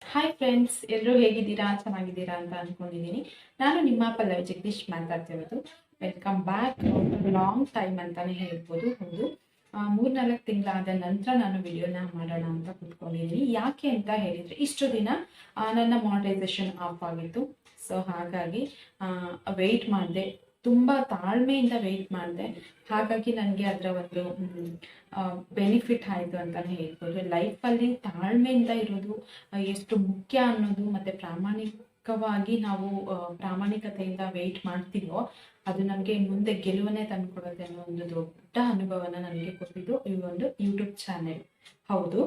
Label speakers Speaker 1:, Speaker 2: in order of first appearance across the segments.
Speaker 1: Hi friends, ಎಲ್ಲರೂ ಹೇಗಿದ್ದೀರಾ? ಚೆನ್ನಾಗಿದ್ದೀರಾ ಅಂತ ಅನ್ಕೊಂಡಿದ್ದೀನಿ. ನಾನು ನಿಮ್ಮ ಪಲ್ಲವಿ ಜಗದೀಶ್ ಮಾತಾಡ್ತಿರೋದು. Welcome back. ಲಾಂಗ್ ಟೈಮ್ ಅಂತಾನೆ ಹೇಳ್ಬೋದು. ಹೌದು, 3-4 ತಿಂಗಳಾದ ನಂತರ ನಾನು ವಿಡಿಯೋನ ಮಾಡೋಣ ಅಂತ ಕೂತ್ಕೊಂಡಿದ್ದೀನಿ. ಯಾಕೆ ಅಂತ ಹೇಳಿದರೆ, ಇಷ್ಟು ದಿನ ನನ್ನ ಮಾನಿಟೈಸೇಷನ್ ಆಫ್ ಆಗಿತ್ತು. ಸೊ ಹಾಗಾಗಿ ವೆಯ್ಟ್ ಮಾಡಿದೆ, ತುಂಬ ತಾಳ್ಮೆಯಿಂದ ವೆಯ್ಟ್ ಮಾಡಿದೆ. ಹಾಗಾಗಿ ನನಗೆ ಅದರ ಒಂದು ಬೆನಿಫಿಟ್ ಆಯಿತು ಅಂತಲೇ ಹೇಳ್ಬೋದು. ಲೈಫಲ್ಲಿ ತಾಳ್ಮೆಯಿಂದ ಇರೋದು ಎಷ್ಟು ಮುಖ್ಯ ಅನ್ನೋದು, ಮತ್ತು ಪ್ರಾಮಾಣಿಕವಾಗಿ ನಾವು ಪ್ರಾಮಾಣಿಕತೆಯಿಂದ ವೆಯ್ಟ್ ಮಾಡ್ತೀವೋ ಅದು ನಮಗೆ ಮುಂದೆ ಗೆಲುವನ್ನೇ ತಂದುಕೊಡುತ್ತೆ ಅನ್ನೋ ಒಂದು ದೊಡ್ಡ ಅನುಭವನ ನನಗೆ ಕೊಟ್ಟಿದ್ದು ಈ ಒಂದು ಯೂಟ್ಯೂಬ್ ಚಾನೆಲ್. ಹೌದು,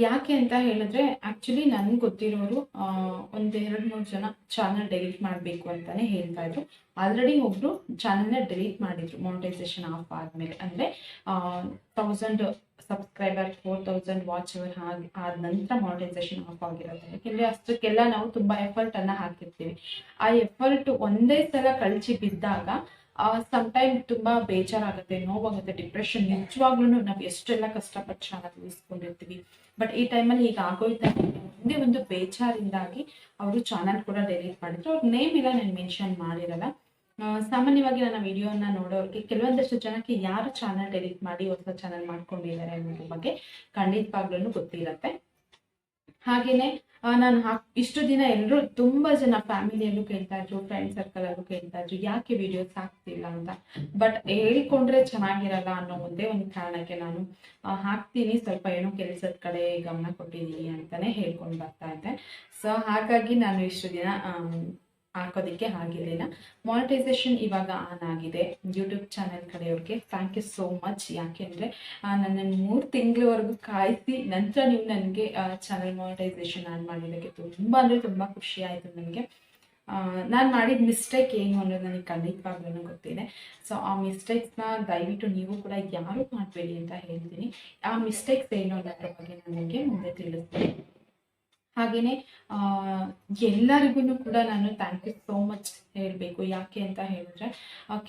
Speaker 1: ಯಾಕೆ ಅಂತ ಹೇಳಿದ್ರೆ, ಆ್ಯಕ್ಚುಲಿ ನನಗೆ ಗೊತ್ತಿರೋರು ಒಂದು 2-3 ಜನ ಚಾನಲ್ ಡೆಲೀಟ್ ಮಾಡಬೇಕು ಅಂತಲೇ ಹೇಳ್ತಾ ಇದ್ರು. ಆಲ್ರೆಡಿ ಒಬ್ಬರು ಚಾನಲ್ನ ಡೆಲೀಟ್ ಮಾಡಿದ್ರು ಮಾನಿಟೈಸೇಷನ್ ಆಫ್ ಆದಮೇಲೆ. ಅಂದರೆ 1000 ಸಬ್ಸ್ಕ್ರೈಬರ್, 4000 ವಾಚ್ ಅವರ್ ಆದ ನಂತರ ಮಾನಿಟೈಸೇಷನ್ ಆಫ್ ಆಗಿರುತ್ತೆ. ಯಾಕೆಂದರೆ ಅಷ್ಟಕ್ಕೆಲ್ಲ ನಾವು ತುಂಬ ಎಫರ್ಟನ್ನು ಹಾಕಿರ್ತೀವಿ. ಆ ಎಫರ್ಟ್ ಒಂದೇ ಸಲ ಕಳಚಿ ಬಿದ್ದಾಗ ಸಮ್ಟೈಮ್ ತುಂಬ ಬೇಜಾರಾಗುತ್ತೆ, ನೋವಾಗುತ್ತೆ, ಡಿಪ್ರೆಷನ್. ನಿಜವಾಗ್ಲೂ ನಾವು ಎಷ್ಟೆಲ್ಲ ಕಷ್ಟಪಟ್ಟು ಚಾನಲ್ ಉಳಿಸ್ಕೊಂಡಿರ್ತೀವಿ, ಬಟ್ ಈ ಟೈಮಲ್ಲಿ ಈಗ ಆಗೋಯ್ತಾ ಒಂದೇ ಒಂದು ಬೇಜಾರಿಂದಾಗಿ ಅವರು ಚಾನಲ್ ಕೂಡ ಡೆಲೀಟ್ ಮಾಡಿದ್ರು. ಅವ್ರ ನೇಮ್ ಎಲ್ಲ ನಾನು ಮೆನ್ಷನ್ ಮಾಡಿರಲ್ಲ. ಸಾಮಾನ್ಯವಾಗಿ ನನ್ನ ವಿಡಿಯೋನ ನೋಡೋರಿಗೆ ಕೆಲವೊಂದಷ್ಟು ಜನಕ್ಕೆ ಯಾರು ಚಾನಲ್ ಡೆಲೀಟ್ ಮಾಡಿ ಹೊಸ ಚಾನಲ್ ಮಾಡ್ಕೊಂಡಿದ್ದಾರೆ ಅನ್ನೋದ್ರ ಬಗ್ಗೆ ಖಂಡಿತವಾಗ್ಲೂ ಗೊತ್ತಿರುತ್ತೆ. ಹಾಗೇನೆ ನಾನು ಇಷ್ಟು ದಿನ ಎಲ್ಲರೂ ತುಂಬ ಜನ ಫ್ಯಾಮಿಲಿಯಲ್ಲೂ ಕೇಳ್ತಾ ಇದ್ರು, ಫ್ರೆಂಡ್ ಸರ್ಕಲಲ್ಲೂ ಕೇಳ್ತಾ ಇದ್ರು, ಯಾಕೆ ವಿಡಿಯೋಸ್ ಹಾಕ್ತಿಲ್ಲ ಅಂತ. ಬಟ್ ಹೇಳ್ಕೊಂಡ್ರೆ ಚೆನ್ನಾಗಿರಲ್ಲ ಅನ್ನೋ ಒಂದೇ ಒಂದು ಕಾರಣಕ್ಕೆ ನಾನು ಹಾಕ್ತೀನಿ, ಸ್ವಲ್ಪ ಏನೋ ಕೆಲಸದ ಕಡೆ ಗಮನ ಕೊಟ್ಟಿದ್ದೀನಿ ಅಂತಲೇ ಹೇಳ್ಕೊಂಡು ಬರ್ತಾ ಇದ್ದೆ. ಸೊ ಹಾಗಾಗಿ ನಾನು ಇಷ್ಟು ದಿನ ಹಾಕೋದಕ್ಕೆ ಆಗಿರಲಿಲ್ಲ. ಮಾನಿಟೈಸೇಷನ್ ಇವಾಗ ಆನ್ ಆಗಿದೆ ಯೂಟ್ಯೂಬ್ ಚಾನೆಲ್ ಕಡೆಯವ್ರಿಗೆ. Thank you so much. ಯಾಕೆಂದರೆ ನನ್ನನ್ನು 3 ತಿಂಗಳವರೆಗೂ ಕಾಯಿಸಿ ನಂತರ ನೀವು ನನಗೆ ಚಾನಲ್ ಮಾನಿಟೈಸೇಷನ್ ಆನ್ ಮಾಡಿದ್ದಕ್ಕೆ ತುಂಬ ಅಂದರೆ ತುಂಬ ಖುಷಿ ಆಯಿತು ನನಗೆ. ನಾನು ಮಾಡಿದ ಮಿಸ್ಟೇಕ್ ಏನು ಅನ್ನೋದು ನನಗೆ ಖಂಡಿತವಾಗ್ಲೂ ಗೊತ್ತಿದೆ. ಸೊ ಆ ಮಿಸ್ಟೇಕ್ಸ್ನ ದಯವಿಟ್ಟು ನೀವು ಕೂಡ ಯಾರೂ ಮಾಡಬೇಡಿ ಅಂತ ಹೇಳ್ತೀನಿ. ಆ ಮಿಸ್ಟೇಕ್ಸ್ ಏನು ಅನ್ನೋದ್ರ ಬಗ್ಗೆ ನಾನು ನಿಮಗೆ ಮುಂದೆ ತಿಳಿಸ್ತೀನಿ. ಹಾಗೆಯೇ ಎಲ್ಲರಿಗೂ ಕೂಡ ನಾನು ಥ್ಯಾಂಕ್ ಯು ಸೋ ಮಚ್ ಹೇಳಬೇಕು. ಯಾಕೆ ಅಂತ ಹೇಳಿದ್ರೆ,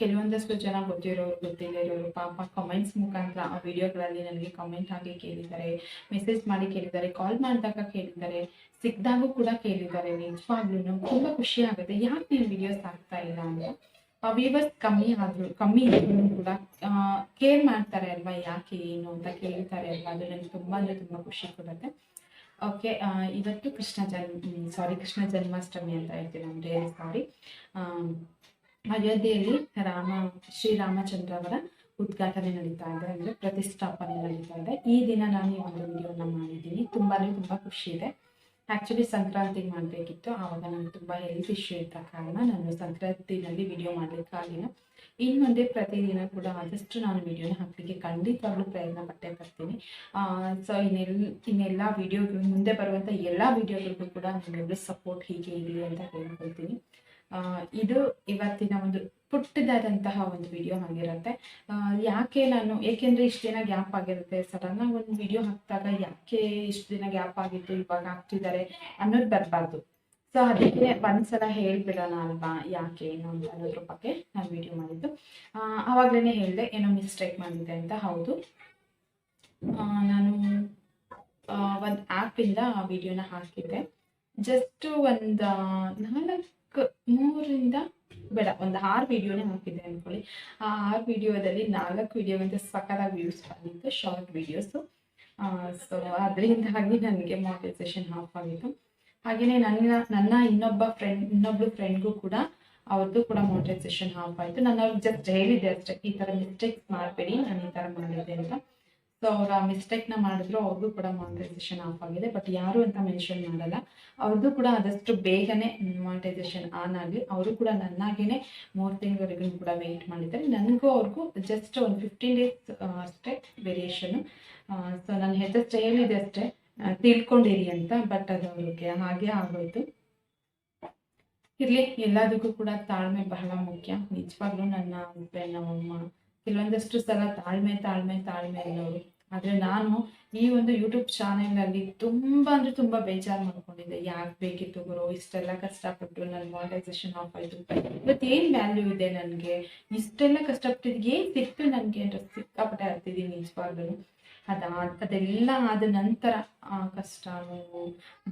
Speaker 1: ಕೆಲವೊಂದಷ್ಟು ಜನ ಗೊತ್ತಿರೋರು ಗೊತ್ತಿಲ್ಲದೆ ಇರೋರು ಪಾಪ ಕಮೆಂಟ್ಸ್ ಮುಖಾಂತರ ಆ ವಿಡಿಯೋಗಳಲ್ಲಿ ನನಗೆ ಕಮೆಂಟ್ ಆಗಿ ಕೇಳಿದ್ದಾರೆ, ಮೆಸೇಜ್ ಮಾಡಿ ಕೇಳಿದ್ದಾರೆ, ಕಾಲ್ ಮಾಡಿದಾಗ ಕೇಳಿದ್ದಾರೆ, ಸಿಕ್ಕಿದಾಗೂ ಕೂಡ ಕೇಳಿದ್ದಾರೆ. ನಿಜವಾಗ್ಲೂ ತುಂಬ ಖುಷಿ ಆಗುತ್ತೆ, ಯಾಕೆ ನೀವು ವಿಡಿಯೋಸ್ ಆಗ್ತಾ ಇಲ್ಲ ಅಂತ. ವ್ಯೂವರ್ಸ್ ಕಮ್ಮಿ ಇದ್ರೂ ಕೂಡ ಕೇರ್ ಮಾಡ್ತಾರೆ ಅಲ್ವಾ, ಯಾಕೆ ಏನು ಅಂತ ಕೇಳ್ತಾರೆ ಅಲ್ವಾ, ಅದು ನನಗೆ ತುಂಬ ಅಂದರೆ ತುಂಬ ಖುಷಿ ಕೊಡುತ್ತೆ. ಓಕೆ, ಇವತ್ತು ಕೃಷ್ಣ ಜನ್ಮಾಷ್ಟಮಿ ಅಂತ ಹೇಳ್ತೀನಿ. ನಾನು ರಿಯಲಿ ಸಾರಿ. ಅಯೋಧ್ಯೆಯಲ್ಲಿ ಶ್ರೀರಾಮಚಂದ್ರ ಅವರ ಉದ್ಘಾಟನೆ ನಡೀತಾ ಇದೆ, ಅಂದರೆ ಪ್ರತಿಷ್ಠಾಪನೆ ನಡೀತಾ ಇದೆ. ಈ ದಿನ ನಾನು ಈ ಒಂದು ವಿಡಿಯೋನ ಮಾಡಿದ್ದೀನಿ. ತುಂಬ ಖುಷಿ ಇದೆ. ಆ್ಯಕ್ಚುಲಿ ಸಂಕ್ರಾಂತಿಗೆ ಮಾಡಬೇಕಿತ್ತು, ಆವಾಗ ನನಗೆ ತುಂಬ ಹೆಲ್ತ್ ಇಶ್ಯೂ ಇದ್ದ ಕಾರಣ ನಾನು ಸಂಕ್ರಾಂತಿನಲ್ಲಿ ವಿಡಿಯೋ ಮಾಡಲಿಕ್ಕಾಗಿಲ್ಲ. ಇನ್ನು ಮುಂದೆ ಪ್ರತಿದಿನ ಕೂಡ ಆದಷ್ಟು ನಾನು ವಿಡಿಯೋನ ಹಾಕಲಿಕ್ಕೆ ಖಂಡಿತವಾಗ್ಲೂ ಪ್ರಯತ್ನ ಪಟ್ಟೇ ಬರ್ತೀನಿ. ಸೊ ಇನ್ನೆಲ್ಲ ವಿಡಿಯೋಗಳು, ಮುಂದೆ ಬರುವಂಥ ಎಲ್ಲ ವಿಡಿಯೋಗಳಿಗೂ ಕೂಡ ನಿಮ್ಮೆಲ್ಲರೂ ಸಪೋರ್ಟ್ ಹೀಗೆ ಇರಲಿ ಅಂತ ಹೇಳ್ಕೊಳ್ತೀನಿ. ಇದು ಇವತ್ತಿನ ಒಂದು ಪುಟ್ಟದಾದಂತಹ ಒಂದು ವಿಡಿಯೋ ಆಗಿರುತ್ತೆ. ಏಕೆಂದರೆ ಇಷ್ಟು ದಿನ ಗ್ಯಾಪ್ ಆಗಿರುತ್ತೆ. ಸಡನ್ನಾಗಿ ಒಂದು ವಿಡಿಯೋ ಹಾಕಿದಾಗ ಯಾಕೆ ಇಷ್ಟು ದಿನ ಗ್ಯಾಪ್ ಆಗಿತ್ತು, ಇವಾಗ ಹಾಕ್ತಿದ್ದಾರೆ ಅನ್ನೋದು ಬರಬಾರ್ದು. ಸೊ ಅದಕ್ಕೆ ಒಂದ್ಸಲ ಹೇಳ್ಬಿಡೋಣ ಅಲ್ವಾ, ಯಾಕೆ ಏನು ಅಂತ ಅನ್ನೋದ್ರ ಬಗ್ಗೆ ನಾನು ವಿಡಿಯೋ ಮಾಡಿದ್ದು. ಆವಾಗಲೇ ಹೇಳಿದೆ ಏನೋ ಮಿಸ್ಟೇಕ್ ಮಾಡಿದ್ದೆ ಅಂತ. ಹೌದು, ನಾನು ಒಂದು ಆ್ಯಪಿಂದ ವಿಡಿಯೋನ ಹಾಕಿದ್ದೆ. ಜಸ್ಟ್ ಒಂದು 6 ವಿಡಿಯೋನೇ ಹಾಕಿದ್ದೆ ಅಂದ್ಕೊಳ್ಳಿ. ಆ 6 ವಿಡಿಯೋದಲ್ಲಿ 4 ವಿಡಿಯೋಗಂತೂ ಸಕ್ಕತ್ತಾಗಿ ವ್ಯೂಸ್ ಬಂದಿತ್ತು, ಶಾರ್ಟ್ ವಿಡಿಯೋಸು. ಸೊ ಅದರಿಂದಾಗಿ ನನಗೆ ಮಾನಿಟೈಸೇಷನ್ ಆಫ್ ಆಗಿತ್ತು. ಹಾಗೆಯೇ ನನ್ನ ಇನ್ನೊಬ್ಳು ಫ್ರೆಂಡ್ಗೂ ಕೂಡ ಅವ್ರದ್ದು ಕೂಡ ಮಾನಿಟೈಸೇಷನ್ ಆಫ್ ಆಯಿತು. ನಾನು ಅವ್ರಿಗೆ ಜಸ್ಟ್ ಹೇಳಿದ್ದೆ ಅಷ್ಟೇ, ಈ ಥರ ಮಿಸ್ಟೇಕ್ಸ್ ಮಾಡಬೇಡಿ, ನಾನು ಈ ಥರ ಮಾಡಿದ್ದೆ ಅಂತ. ಸೊ ಅವ್ರು ಆ ಮಿಸ್ಟೇಕ್ನ ಮಾಡಿದ್ರು, ಅವ್ರಿಗೂ ಕೂಡ ಮಾನಿಟೈಸೇಷನ್ ಆಫ್ ಆಗಿದೆ. ಬಟ್ ಯಾರು ಅಂತ ಮೆನ್ಷನ್ ಮಾಡಲ್ಲ. ಅವ್ರದ್ದು ಕೂಡ ಆದಷ್ಟು ಬೇಗನೆ ಮಾನಿಟೈಸೇಷನ್ ಆನ್ ಆಗಲಿ. ಅವರು ಕೂಡ ನನ್ನಾಗೇ 3 ತಿಂಗಳವರೆಗೂ ಕೂಡ ವೆಯ್ಟ್ ಮಾಡಿದ್ದಾರೆ. ನನಗೂ ಅವ್ರಿಗೂ ಜಸ್ಟ್ ಒಂದು 15 ಡೇಸ್ ಅಷ್ಟೇ ವೇರಿಯೇಷನು. ಸೊ ನಾನು ಜಸ್ಟ್ ಹೇಳಿದೆ ಅಷ್ಟೇ, ತಿಳ್ಕೊಂಡಿರಿ ಅಂತ. ಬಟ್ ಅದು ಅವ್ರಿಗೆ ಹಾಗೆ ಆಗೋಯ್ತು. ಇರಲಿ, ಎಲ್ಲದಕ್ಕೂ ಕೂಡ ತಾಳ್ಮೆ ಬಹಳ ಮುಖ್ಯ. ನಿಜವಾಗ್ಲೂ ನನ್ನ ಹಸ್ಬೆಂಡ್, ನಮ್ಮಮ್ಮ ಕೆಲವೊಂದಷ್ಟು ಸಲ ತಾಳ್ಮೆ ಅನ್ನೋರು. ಆದರೆ ನಾನು ಈ ಒಂದು ಯೂಟ್ಯೂಬ್ ಚಾನೆಲ್ನಲ್ಲಿ ತುಂಬ ಅಂದರೆ ತುಂಬ ಬೇಜಾರು ಮಾಡ್ಕೊಂಡಿದ್ದೆ. ಯಾಕೆ ಬೇಕಿತ್ತು ಗುರು, ಇಷ್ಟೆಲ್ಲ ಕಷ್ಟಪಟ್ಟು ನನ್ನ ಮಾನಿಟೈಸೇಷನ್ ಆಫ್ ಆಯಿತು, ಇವತ್ತು ಏನು ವ್ಯಾಲ್ಯೂ ಇದೆ ನನಗೆ, ಇಷ್ಟೆಲ್ಲ ಕಷ್ಟಪಟ್ಟಿದ್ದು ಏನು ಸಿಕ್ತು ನನಗೆ ಅಂತ ಸಿಕ್ಕಾಪಟ್ಟೆ ಆಗ್ತಿದ್ದೀನಿ ನಿಜವಾಗ್ಲೂ. ಅದೆಲ್ಲ ಆದ ನಂತರ ಕಷ್ಟ, ನೋವು,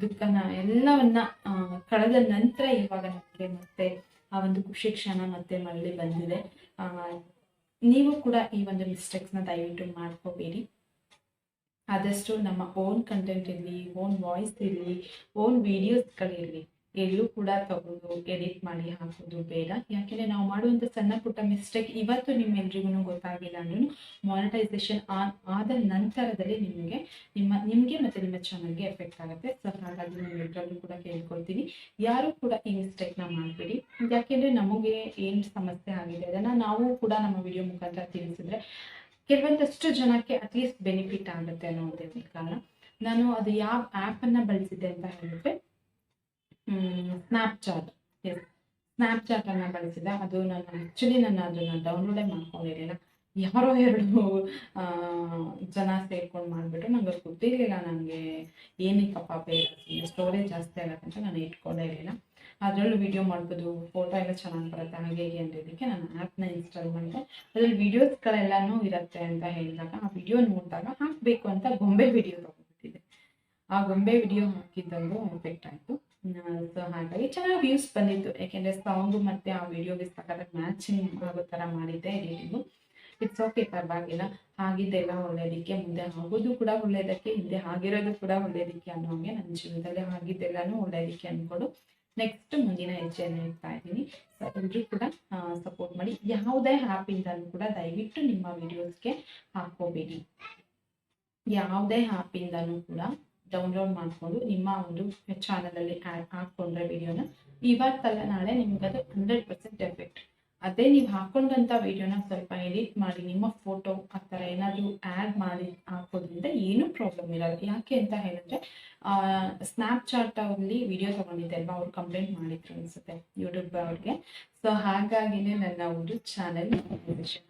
Speaker 1: ದುಃಖನ ಎಲ್ಲವನ್ನ ಕಳೆದ ನಂತರ ಇವಾಗ ನನಗೆ ಮತ್ತೆ ಆ ಒಂದು ಖುಷಿ ಕ್ಷಣ ಮತ್ತೆ ಮರಳಿ ಬಂದಿದೆ. ನೀವು ಕೂಡ ಈ ಒಂದು ಮಿಸ್ಟೇಕ್ಸ್ನ ದಯವಿಟ್ಟು ಮಾಡ್ಕೋಬೇಡಿ. ಆದಷ್ಟು ನಮ್ಮ ಓನ್ ಕಂಟೆಂಟ್ ಇರಲಿ, ಓನ್ ವಾಯ್ಸ್ ಇರಲಿ, ಓನ್ ವಿಡಿಯೋಸ್ಗಳಿರಲಿ, ಎಲ್ಲೂ ಕೂಡ ತಗೊಂಡು ಎಡಿಟ್ ಮಾಡಿ ಹಾಕೋದು ಬೇಡ. ಯಾಕೆಂದರೆ ನಾವು ಮಾಡುವಂಥ ಸಣ್ಣ ಪುಟ್ಟ ಮಿಸ್ಟೇಕ್ ಇವತ್ತು ನಿಮ್ಮೆಲ್ರಿಗೂ ಗೊತ್ತಾಗಿಲ್ಲ ಅಂದ್ರೂ ಮಾನಿಟೈಸೇಷನ್ ಆದ ನಂತರದಲ್ಲಿ ನಿಮಗೆ ಮತ್ತು ನಿಮ್ಮ ಚಾನಲ್ಗೆ ಎಫೆಕ್ಟ್ ಆಗುತ್ತೆ. ಸೊ ಹಾಗಾಗಿ ನಿಮ್ಮೆಲ್ಲರಲ್ಲೂ ಕೂಡ ಕೇಳ್ಕೊಳ್ತೀನಿ, ಯಾರು ಕೂಡ ಈ ಮಿಸ್ಟೇಕ್ನ ಮಾಡಬೇಡಿ. ಯಾಕೆಂದರೆ ನಮಗೆ ಏನು ಸಮಸ್ಯೆ ಆಗಿದೆ ಅದನ್ನು ನಾವು ಕೂಡ ನಮ್ಮ ವಿಡಿಯೋ ಮುಖಾಂತರ ತಿಳಿಸಿದ್ರೆ ಕೆಲವೊಂದಷ್ಟು ಜನಕ್ಕೆ ಅಟ್ಲೀಸ್ಟ್ ಬೆನಿಫಿಟ್ ಆಗುತ್ತೆ ಅನ್ನೋದೇ ಕಾರಣ. ನಾನು ಅದು ಯಾವ ಆ್ಯಪನ್ನು ಬಳಸಿದೆ ಅಂತ ಹೇಳಿದ್ರೆ ಸ್ನ್ಯಾಪ್ಚಾಟ್. ಸ್ನ್ಯಾಪ್ಚಾಟನ್ನು ಬಳಸಿದೆ. ಅದು ನಾನು ಅದನ್ನು ಡೌನ್ಲೋಡೇ ಮಾಡ್ಕೊಂಡಿರಲಿಲ್ಲ. ಯಾರೋ 2 ಜನ ಸೇರ್ಕೊಂಡು ಮಾಡಿಬಿಟ್ಟು ನಂಗೆ ಅದು ಗೊತ್ತಿರಲಿಲ್ಲ. ನನಗೆ ಏನಕ್ಕಪ್ಪ ಬೇಡ, ಸ್ಟೋರೇಜ್ ಜಾಸ್ತಿ ಆಗುತ್ತೆ ಅಂತ ನಾನು ಇಟ್ಕೊಂಡೇ ಇರಲಿಲ್ಲ. ಅದರಲ್ಲೂ ವಿಡಿಯೋ ಮಾಡ್ಬೋದು, ಫೋಟೋ ಎಲ್ಲ ಚೆನ್ನಾಗಿ ಬರುತ್ತೆ ಹಾಗೆ ಹೀಗೆ ಅಂದಿದ್ದಕ್ಕೆ ನಾನು ಆ್ಯಪ್ನ ಇನ್ಸ್ಟಾಲ್ ಮಾಡಿದೆ. ಅದರಲ್ಲಿ ವಿಡಿಯೋಸ್ಗಳೆಲ್ಲನೂ ಇರುತ್ತೆ ಅಂತ ಹೇಳಿದಾಗ ಆ ವಿಡಿಯೋ ನೋಡಿದಾಗ ಹಾಕಬೇಕು ಅಂತ ಗೊಂಬೆ ವಿಡಿಯೋ ತೊಗೊಂಡ್ಬಿಟ್ಟಿದೆ. ಆ ಗೊಂಬೆ ವಿಡಿಯೋ ಹಾಕಿದ್ದಂದು ಎಫೆಕ್ಟ್ ಆಯಿತು. ಸೊ ಹಾಗಾಗಿ ಚೆನ್ನಾಗಿ ವ್ಯೂಸ್ ಬಂದಿತ್ತು. ಯಾಕೆಂದರೆ ಸಾಂಗು ಮತ್ತು ಆ ವಿಡಿಯೋಗೆ ಸಾಕಾದಾಗ ಮ್ಯಾಚಿಂಗ್ ಆಗೋ ಥರ ಮಾಡಿದ್ದೆ ಎಡಿಟಿಂಗು. ಇಟ್ಸ್ ಓಕೆ, ಪರವಾಗಿಲ್ಲ. ಆಗಿದ್ದೆಲ್ಲ ಒಳ್ಳೆಯದಕ್ಕೆ, ಮುಂದೆ ಆಗೋದು ಕೂಡ ಒಳ್ಳೆಯದಕ್ಕೆ, ಹಿಂದೆ ಆಗಿರೋದು ಕೂಡ ಒಳ್ಳೆಯದಕ್ಕೆ ಅನ್ನೋ ಹಾಗೆ ನನ್ನ ಜೀವನದಲ್ಲಿ ಆಗಿದ್ದೆಲ್ಲನೂ ಒಳ್ಳೆಯದಕ್ಕೆ ಅಂದ್ಕೊಂಡು ನೆಕ್ಸ್ಟ್ ಮುಂದಿನ ಹೆಜ್ಜೆಯನ್ನು ಇಡ್ತಾ ಇದ್ದೀನಿ. ಸೊ ಎಲ್ಲರೂ ಕೂಡ ಸಪೋರ್ಟ್ ಮಾಡಿ. ಯಾವುದೇ ಆ್ಯಪಿಂದಲೂ ಕೂಡ ದಯವಿಟ್ಟು ನಿಮ್ಮ ವಿಡಿಯೋಸ್ಗೆ ಹಾಕ್ಕೋಬೇಡಿ. ಯಾವುದೇ ಆ್ಯಪಿಂದಲೂ ಕೂಡ ಡೌನ್ಲೋಡ್ ಮಾಡಿಕೊಂಡು ನಿಮ್ಮ ಒಂದು ಚಾನಲಲ್ಲಿ ಹಾಕ್ಕೊಂಡ್ರೆ ವಿಡಿಯೋನ ಇವತ್ತಲ್ಲ ನಾಳೆ ನಿಮ್ಗದು 100% ಎಫೆಕ್ಟ್. ಅದೇ ನೀವು ಹಾಕೊಂಡಂಥ ವಿಡಿಯೋನ ಸ್ವಲ್ಪ ಎಡಿಟ್ ಮಾಡಿ ನಿಮ್ಮ ಫೋಟೋ ಆ ಥರ ಏನಾದರೂ ಆ್ಯಡ್ ಮಾಡಿ ಹಾಕೋದ್ರಿಂದ ಏನೂ ಪ್ರಾಬ್ಲಮ್ ಇರಲ್ಲ. ಯಾಕೆ ಅಂತ ಹೇಳಿದ್ರೆ ಸ್ನ್ಯಾಪ್ಚಾಟ್ ಅವರಲ್ಲಿ ವಿಡಿಯೋ ತೊಗೊಂಡಿದ್ದೆ ಅಲ್ವಾ, ಅವ್ರು ಕಂಪ್ಲೇಂಟ್ ಮಾಡಿದ್ರು ಅನಿಸುತ್ತೆ ಯೂಟ್ಯೂಬ್ ಅವ್ರಿಗೆ. ಸೊ ಹಾಗಾಗಿನೇ ನನ್ನ ಒಂದು ಚಾನಲ್ ಆಗಿತ್ತು.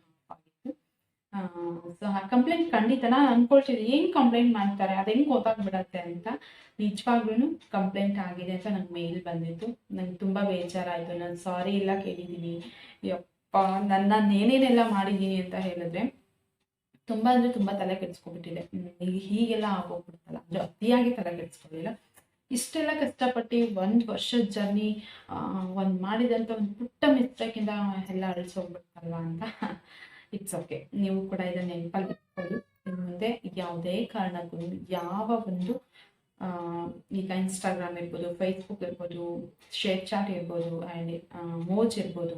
Speaker 1: ಸೊ ಆ ಕಂಪ್ಲೇಂಟ್ ಖಂಡಿತ ನಾನು ಅಂದ್ಕೊಳ್ತಿದ್ದೆ ಏನು ಕಂಪ್ಲೇಂಟ್ ಮಾಡ್ತಾರೆ, ಅದು ಹೆಂಗೆ ಗೊತ್ತಾಗ್ಬಿಡತ್ತೆ ಅಂತ. ನಿಜವಾಗ್ಲೂ ಕಂಪ್ಲೇಂಟ್ ಆಗಿದೆ ಅಂತ ನಂಗೆ ಮೇಲ್ ಬಂದಿತ್ತು. ನಂಗೆ ತುಂಬ ಬೇಜಾರಾಯಿತು. ನಾನು ಸಾರಿ ಎಲ್ಲ ಕೇಳಿದ್ದೀನಿ. ಯಪ್ಪ, ನಾನು ಏನೇನೆಲ್ಲ ಮಾಡಿದ್ದೀನಿ ಅಂತ ಹೇಳಿದ್ರೆ ತುಂಬ ಅಂದರೆ ತುಂಬ ತಲೆ ಕೆಡಿಸ್ಕೊಬಿಟ್ಟಿದೆ. ಹೀಗೆಲ್ಲ ಆಗೋಗ್ಬಿಡ್ತಲ್ಲ, ಅಂದರೆ ಅತಿಯಾಗಿ ತಲೆ ಕೆಡಿಸ್ಕೊಳ್ಳಿಲ್ಲ. ಇಷ್ಟೆಲ್ಲ ಕಷ್ಟಪಟ್ಟು 1 ವರ್ಷದ ಜರ್ನಿ ಒಂದು ಮಾಡಿದಂಥ ಒಂದು ಪುಟ್ಟ ಮಿಸ್ಟೇಕಿಂದ ಎಲ್ಲ ಅಳಿಸೋಗ್ಬಿಡ್ತಲ್ವ ಅಂತ. It's okay. ನೀವು ಕೂಡ ಇದನ್ನು ನೆನಪಲ್ಲಿ ಇಟ್ಕೊಳ್ಳಿ. ಮುಂದೆ ಯಾವುದೇ ಕಾರಣಕ್ಕೂ ಯಾವ ಒಂದು ಈಗ ಇನ್ಸ್ಟಾಗ್ರಾಮ್ ಇರ್ಬೋದು, ಫೇಸ್ಬುಕ್ ಇರ್ಬೋದು, ಶೇರ್ ಚಾಟ್ ಇರ್ಬೋದು, ಆ್ಯಂಡ್ ಮೋಜ್ ಇರ್ಬೋದು,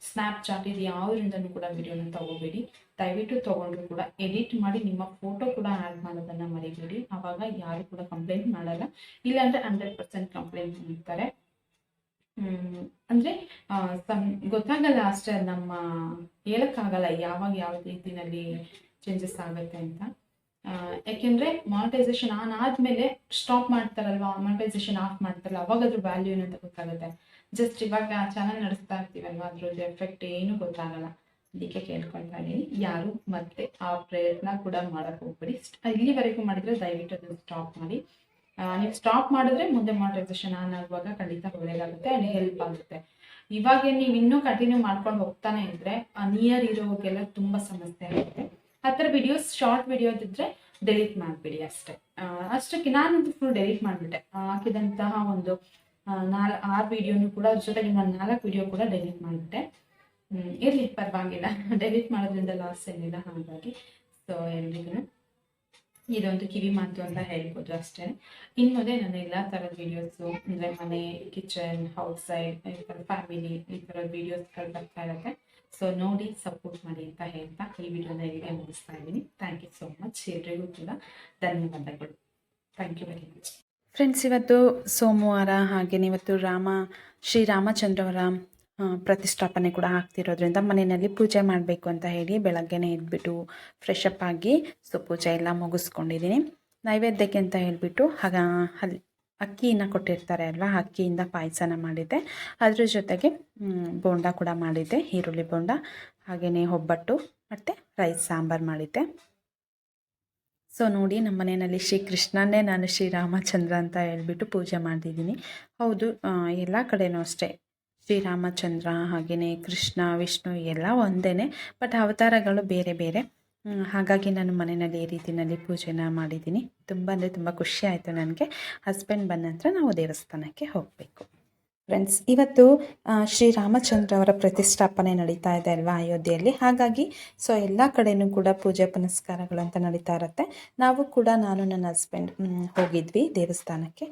Speaker 1: ಸ್ನ್ಯಾಪ್ಚಾಟ್, ಇದು ಯಾವುದರಿಂದನೂ ಕೂಡ ವಿಡಿಯೋನ ತಗೋಬೇಡಿ. ದಯವಿಟ್ಟು ತೊಗೊಂಡ್ರು ಕೂಡ ಎಡಿಟ್ ಮಾಡಿ ನಿಮ್ಮ ಫೋಟೋ ಕೂಡ ಆ್ಯಡ್ ಮಾಡೋದನ್ನು ಮರಿಬೇಡಿ. ಆವಾಗ ಯಾರು ಕೂಡ ಕಂಪ್ಲೇಂಟ್ ಮಾಡಲ್ಲ. ಇಲ್ಲಾಂದರೆ 100% ಕಂಪ್ಲೇಂಟ್ ಮಾಡ್ತಾರೆ. ಅಂದರೆ ಗೊತ್ತಾಗಲ್ಲ ಅಷ್ಟೇ, ನಮ್ಮ ಹೇಳೋಕ್ಕಾಗಲ್ಲ ಯಾವಾಗ ಯಾವ ರೀತಿಯಲ್ಲಿ ಚೇಂಜಸ್ ಆಗುತ್ತೆ ಅಂತ. ಯಾಕೆಂದರೆ ಮಾನಿಟೈಸೇಷನ್ ಆನ್ ಆದಮೇಲೆ ಸ್ಟಾಪ್ ಮಾಡ್ತಾರಲ್ವ, ಮಾನಿಟೈಸೇಷನ್ ಆಫ್ ಮಾಡ್ತಾರಲ್ಲ, ಅವಾಗ ಅದ್ರ ವ್ಯಾಲ್ಯೂ ಏನಂತ ಗೊತ್ತಾಗುತ್ತೆ. ಜಸ್ಟ್ ಇವಾಗ ಚಾನಲ್ ನಡೆಸ್ತಾ ಇರ್ತೀವಲ್ವ, ಅದ್ರದ್ದು ಎಫೆಕ್ಟ್ ಏನೂ ಗೊತ್ತಾಗಲ್ಲ. ಅದಕ್ಕೆ ಕೇಳ್ಕೊಳ್ತಾ ಇದ್ದೀನಿ, ಯಾರು ಮತ್ತೆ ಆ ಪ್ರಯತ್ನ ಕೂಡ ಮಾಡೋಕ್ಕೆ ಹೋಗ್ಬೇಡಿ. ಇಲ್ಲಿವರೆಗೂ ಮಾಡಿದರೆ ದಯವಿಟ್ಟು ಅದನ್ನು ಸ್ಟಾಪ್ ಮಾಡಿ. ನೀವು ಸ್ಟಾಪ್ ಮಾಡಿದ್ರೆ ಮುಂದೆ ಮಾನಿಟೈಸೇಷನ್ ಆನ್ ಆಗುವಾಗ ಖಂಡಿತ ಒಳ್ಳೆಯದಾಗುತ್ತೆ ಆ್ಯಂಡ್ ಹೆಲ್ಪ್ ಆಗುತ್ತೆ. ಇವಾಗ ನೀವು ಇನ್ನೂ ಕಂಟಿನ್ಯೂ ಮಾಡ್ಕೊಂಡು ಹೋಗ್ತಾನೆ ಇದ್ದರೆ ನಿಯರ್ ಇರೋರಿಗೆಲ್ಲ ತುಂಬ ಸಮಸ್ಯೆ ಆಗುತ್ತೆ. ಆ ಥರ ವಿಡಿಯೋಸ್, ಶಾರ್ಟ್ ವಿಡಿಯೋದಿದ್ದರೆ ಡೆಲೀಟ್ ಮಾಡಿಬಿಡಿ ಅಷ್ಟಕ್ಕೆ. ನಾನಂತೂ ಫುಲ್ ಡೆಲೀಟ್ ಮಾಡಿಬಿಟ್ಟೆ. ಹಾಕಿದಂತಹ ಒಂದು 6 ವಿಡಿಯೋನು ಕೂಡ, ಅದ್ರ ಜೊತೆಗೆ ನಾನು 4 ವಿಡಿಯೋ ಕೂಡ ಡೆಲೀಟ್ ಮಾಡಿಬಿಟ್ಟೆ. ಇರಲಿ, ಪರವಾಗಿಲ್ಲ, ಡೆಲೀಟ್ ಮಾಡೋದ್ರಿಂದ ಲಾಸ್ ಏನಿಲ್ಲ. ಹಾಗಾಗಿ ಸೊ ಎಲ್ರಿಗೂ ಇದೊಂದು ಕಿವಿ ಮಾತು ಅಂತ ಹೇಳ್ಬೋದು ಅಷ್ಟೇ. ಇನ್ಮುಂದೆ ನಾನು ಎಲ್ಲ ಥರದ ವೀಡಿಯೋಸು, ಅಂದರೆ ಮನೆ, ಕಿಚನ್, ಔಟ್ ಸೈಡ್, ಈ ಥರ ಫ್ಯಾಮಿಲಿ, ಈ ಥರದ ವೀಡಿಯೋಸ್ಗಳು ಬರ್ತಾ ಇರುತ್ತೆ. ಸೊ ನೋಡಿ ಸಪೋರ್ಟ್ ಮಾಡಿ ಅಂತ ಹೇಳ್ತಾ ಈ ವಿಡಿಯೋನ ಇಲ್ಲಿಗೆ ಮುಗಿಸ್ತಾ ಇದ್ದೀನಿ. Thank you so much. ಎಲ್ರಿಗೂ ಕೂಡ ಧನ್ಯವಾದಗಳು. Thank you very much.
Speaker 2: Friends, ಇವತ್ತು ಸೋಮವಾರ, ಹಾಗೆಯೇ ಇವತ್ತು ಶ್ರೀರಾಮಚಂದ್ರವರ ಪ್ರತಿಷ್ಠಾಪನೆ ಕೂಡ ಆಗ್ತಿರೋದ್ರಿಂದ ಮನೆಯಲ್ಲಿ ಪೂಜೆ ಮಾಡಬೇಕು ಅಂತ ಹೇಳಿ ಬೆಳಗ್ಗೆನೇ ಎದ್ಬಿಟ್ಟು ಫ್ರೆಶ್ ಅಪ್ ಆಗಿ ಪೂಜೆ ಎಲ್ಲ ಮುಗಿಸ್ಕೊಂಡಿದ್ದೀನಿ. ನೈವೇದ್ಯಕ್ಕೆ ಅಂತ ಹೇಳಿಬಿಟ್ಟು ಅಕ್ಕಿಯನ್ನು ಕೊಟ್ಟಿರ್ತಾರೆ ಅಲ್ವಾ, ಅಕ್ಕಿಯಿಂದ ಪಾಯಸನ ಮಾಡಿದ್ದೆ. ಅದ್ರ ಜೊತೆಗೆ ಬೋಂಡ ಕೂಡ ಮಾಡಿದ್ದೆ, ಈರುಳ್ಳಿ ಬೋಂಡ, ಹಾಗೆಯೇ ಒಬ್ಬಟ್ಟು ಮತ್ತು ರೈಸ್ ಸಾಂಬಾರು ಮಾಡಿದ್ದೆ. ಸೊ ನೋಡಿ, ನಮ್ಮ ಮನೆಯಲ್ಲಿ ಶ್ರೀಕೃಷ್ಣನೇ ನಾನು ಶ್ರೀರಾಮಚಂದ್ರ ಅಂತ ಹೇಳ್ಬಿಟ್ಟು ಪೂಜೆ ಮಾಡಿದ್ದೀನಿ. ಹೌದು, ಎಲ್ಲ ಕಡೆನೂ ಅಷ್ಟೇ ಶ್ರೀರಾಮಚಂದ್ರ ಹಾಗೆಯೇ ಕೃಷ್ಣ, ವಿಷ್ಣು ಎಲ್ಲ ಒಂದೇ, ಬಟ್ ಅವತಾರಗಳು ಬೇರೆ ಬೇರೆ. ಹಾಗಾಗಿ ನಾನು ಮನೆಯಲ್ಲಿ ಈ ರೀತಿಯಲ್ಲಿ ಪೂಜೆನ ಮಾಡಿದ್ದೀನಿ. ತುಂಬ ಅಂದರೆ ತುಂಬ ಖುಷಿ ಆಯಿತು ನನಗೆ. ಹಸ್ಬೆಂಡ್ ಬಂದ ನಂತರ ನಾವು ದೇವಸ್ಥಾನಕ್ಕೆ ಹೋಗಬೇಕು. ಫ್ರೆಂಡ್ಸ್, ಇವತ್ತು ಶ್ರೀರಾಮಚಂದ್ರ ಅವರ ಪ್ರತಿಷ್ಠಾಪನೆ ನಡೀತಾ ಇದೆ ಅಲ್ವಾ ಅಯೋಧ್ಯೆಯಲ್ಲಿ. ಹಾಗಾಗಿ ಎಲ್ಲ ಕಡೆಯೂ ಕೂಡ ಪೂಜೆ ಪುನಸ್ಕಾರಗಳು ಅಂತ ನಡೀತಾ ಇರುತ್ತೆ. ನಾವು ಕೂಡ ನಾನು ನನ್ನ ಹಸ್ಬೆಂಡ್ ಹೋಗಿದ್ವಿ ದೇವಸ್ಥಾನಕ್ಕೆ,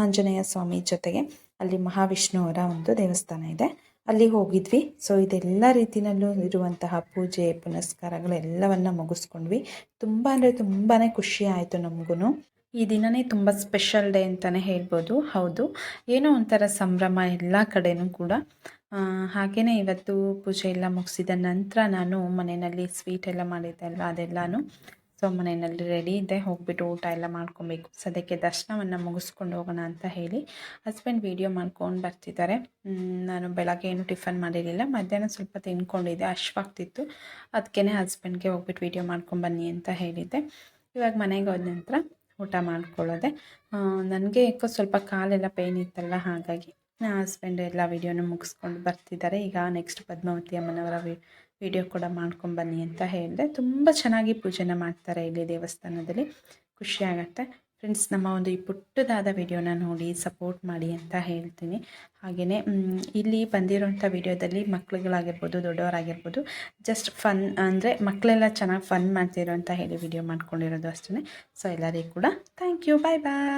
Speaker 2: ಆಂಜನೇಯ ಸ್ವಾಮಿ ಜೊತೆಗೆ. ಅಲ್ಲಿ ಮಹಾವಿಷ್ಣು ಅವರ ಒಂದು ದೇವಸ್ಥಾನ ಇದೆ, ಅಲ್ಲಿ ಹೋಗಿದ್ವಿ. ಇದೆಲ್ಲ ರೀತಿಯಲ್ಲೂ ಇರುವಂತಹ ಪೂಜೆ ಪುನಸ್ಕಾರಗಳೆಲ್ಲವನ್ನು ಮುಗಿಸ್ಕೊಂಡ್ವಿ. ತುಂಬ ಅಂದರೆ ತುಂಬಾ ಖುಷಿ ಆಯಿತು ನಮಗೂ. ಈ ದಿನವೇ ತುಂಬ ಸ್ಪೆಷಲ್ ಡೇ ಅಂತಲೇ ಹೇಳ್ಬೋದು. ಹೌದು, ಏನೋ ಒಂಥರ ಸಂಭ್ರಮ ಎಲ್ಲ ಕಡೆಯೂ ಕೂಡ. ಹಾಗೆಯೇ ಇವತ್ತು ಪೂಜೆ ಎಲ್ಲ ಮುಗಿಸಿದ ನಂತರ ನಾನು ಮನೆಯಲ್ಲಿ ಸ್ವೀಟ್ ಎಲ್ಲ ಮಾಡಿದ್ದೆ ಅಲ್ವಾ, ಅದೆಲ್ಲನೂ ಮನೆಯಲ್ಲಿ ರೆಡಿ ಇದೆ. ಹೋಗ್ಬಿಟ್ಟು ಊಟ ಎಲ್ಲ ಮಾಡ್ಕೊಬೇಕು. ಸದ್ಯಕ್ಕೆ ದರ್ಶನವನ್ನು ಮುಗಿಸ್ಕೊಂಡು ಹೋಗೋಣ ಅಂತ ಹೇಳಿ ಹಸ್ಬೆಂಡ್ ವೀಡಿಯೋ ಮಾಡ್ಕೊಂಡು ಬರ್ತಿದ್ದಾರೆ. ನಾನು ಬೆಳಗ್ಗೆ ಏನು ಟಿಫನ್ ಮಾಡಿರಲಿಲ್ಲ, ಮಧ್ಯಾಹ್ನ ಸ್ವಲ್ಪ ತಿನ್ಕೊಂಡಿದ್ದೆ, ಹಶ್ವಾಗ್ತಿತ್ತು. ಅದಕ್ಕೆ ಹಸ್ಬೆಂಡ್ಗೆ ಹೋಗ್ಬಿಟ್ಟು ವೀಡಿಯೋ ಮಾಡ್ಕೊಂಬನ್ನಿ ಅಂತ ಹೇಳಿದ್ದೆ. ಇವಾಗ ಮನೆಗೆ ಹೋದ ನಂತರ ಊಟ ಮಾಡ್ಕೊಳ್ಳೋದೆ. ನನಗೆ ಯಾಕೋ ಸ್ವಲ್ಪ ಕಾಲೆಲ್ಲ ಪೇಯ್ನ್ ಇತ್ತಲ್ಲ, ಹಾಗಾಗಿ ಹಸ್ಬೆಂಡ್ ಎಲ್ಲ ವೀಡಿಯೋನ ಮುಗಿಸ್ಕೊಂಡು ಬರ್ತಿದ್ದಾರೆ. ಈಗ ನೆಕ್ಸ್ಟ್ ಪದ್ಮಾವತಿ ಅಮ್ಮನವರ ವಿಡಿಯೋ ಕೂಡ ಮಾಡ್ಕೊಂಬನ್ನಿ ಅಂತ ಹೇಳಿದೆ. ತುಂಬ ಚೆನ್ನಾಗಿ ಪೂಜೆನ ಮಾಡ್ತಾರೆ ಇಲ್ಲಿ ದೇವಸ್ಥಾನದಲ್ಲಿ, ಖುಷಿಯಾಗತ್ತೆ. ಫ್ರೆಂಡ್ಸ್, ನಮ್ಮ ಒಂದು ಈ ಪುಟ್ಟದಾದ ವಿಡಿಯೋನ ನೋಡಿ ಸಪೋರ್ಟ್ ಮಾಡಿ ಅಂತ ಹೇಳ್ತೀನಿ. ಹಾಗೆಯೇ ಇಲ್ಲಿ ಬಂದಿರೋಂಥ ವಿಡಿಯೋದಲ್ಲಿ ಮಕ್ಳುಗಳಾಗಿರ್ಬೋದು ದೊಡ್ಡವರಾಗಿರ್ಬೋದು ಜಸ್ಟ್ ಫನ್ ಅಂದರೆ ಮಕ್ಕಳೆಲ್ಲ ಚೆನ್ನಾಗಿ ಫನ್ ಮಾಡ್ತಿರೋ ಅಂತ ಹೇಳಿ ವಿಡಿಯೋ ಮಾಡ್ಕೊಂಡಿರೋದು ಅಷ್ಟೇ. ಎಲ್ಲರಿಗೂ ಕೂಡ ಥ್ಯಾಂಕ್ ಯು, ಬಾಯ್ ಬಾಯ್.